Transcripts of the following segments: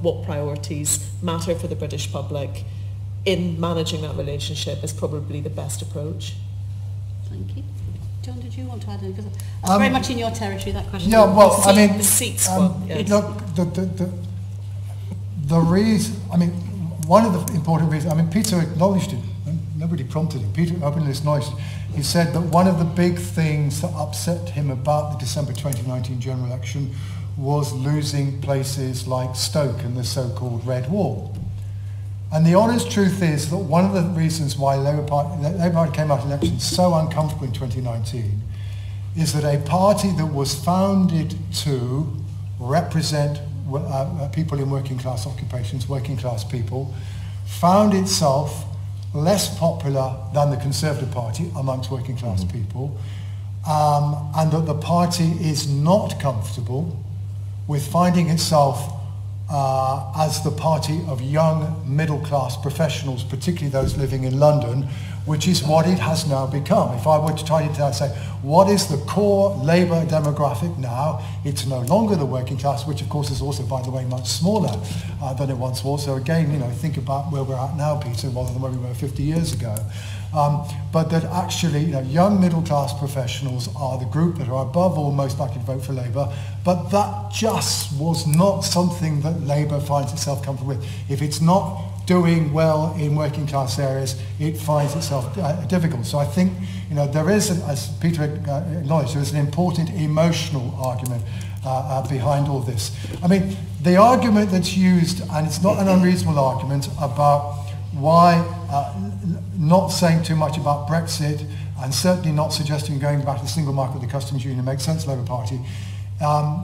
what priorities matter for the British public in managing that relationship is probably the best approach. Thank you. John, did you want to add anything? Because that's very much in your territory, that question. Yeah, well, I mean, the seats one. Yes. Look, the reason, I mean, one of the important reasons, I mean, Peter acknowledged it, nobody prompted him, Peter openly acknowledged it. He said that one of the big things that upset him about the December 2019 general election was losing places like Stoke and the so-called Red Wall. And the honest truth is that one of the reasons why Labour Party came out of elections so uncomfortable in 2019 is that a party that was founded to represent people in working class occupations, working class people, found itself less popular than the Conservative Party amongst working class people, and that the party is not comfortable with finding itself as the party of young middle-class professionals, particularly those living in London, which is what it has now become. If I were to try to say, what is the core Labour demographic now? It's no longer the working class, which of course is also, by the way, much smaller than it once was. So again, you know, think about where we're at now, Peter, rather than where we were 50 years ago. But that actually, you know, young middle-class professionals are the group that are above all most likely to vote for Labour, but that just was not something that Labour finds itself comfortable with. If it's not doing well in working class areas, it finds itself difficult. So I think, you know, there is, as Peter acknowledged, there is an important emotional argument behind all this. I mean, the argument that's used, and it's not an unreasonable argument, about why not saying too much about Brexit and certainly not suggesting going back to the single market of the customs union makes sense, Labour Party,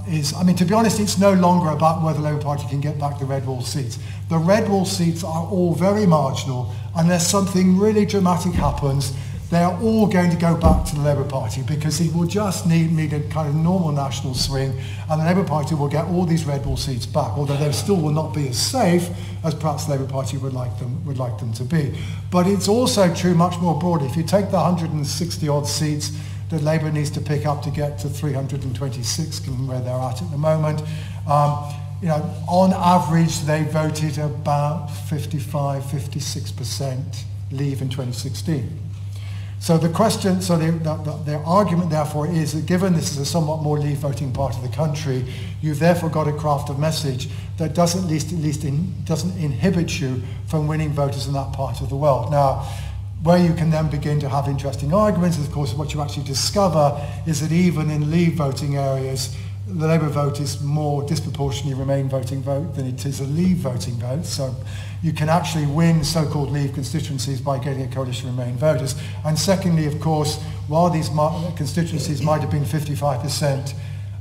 is, I mean, to be honest, it's no longer about whether the Labour Party can get back the Red Wall seats. The Red Wall seats are all very marginal. Unless something really dramatic happens, they are all going to go back to the Labour Party because it will just need a kind of normal national swing, and the Labour Party will get all these Red Wall seats back, although they still will not be as safe as perhaps the Labour Party would like them to be. But it's also true much more broadly. If you take the 160 odd seats that Labour needs to pick up to get to 326, given where they're at the moment, you know, on average they voted about 55-56% Leave in 2016. So the question, so the argument therefore is that given this is a somewhat more Leave voting part of the country, you've therefore got to craft a message that doesn't doesn't inhibit you from winning voters in that part of the world. Now, where you can then begin to have interesting arguments, of course, what you actually discover is that even in Leave voting areas, the Labour vote is more disproportionately Remain voting vote than it is a Leave voting vote. So you can actually win so-called Leave constituencies by getting a coalition of Remain voters. And secondly, of course, while these constituencies might have been 55%,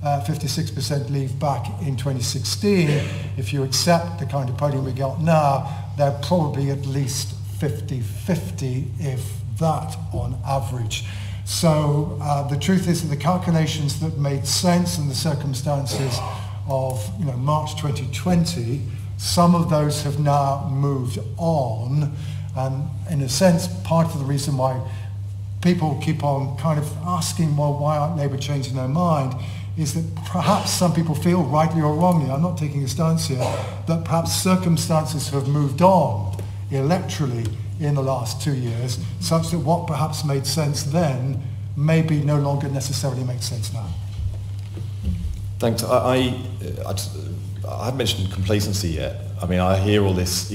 56% Leave back in 2016, if you accept the kind of polling we got now, they're probably at least 50-50, if that, on average. So the truth is that the calculations that made sense in the circumstances of, you know, March 2020, some of those have now moved on, and in a sense, part of the reason why people keep on kind of asking, well, why aren't Labour changing their mind, is that perhaps some people feel, rightly or wrongly, I'm not taking a stance here, that perhaps circumstances have moved on electorally in the last 2 years, such that what perhaps made sense then maybe no longer necessarily makes sense now. Thanks. I haven't mentioned complacency yet. I mean, I hear all this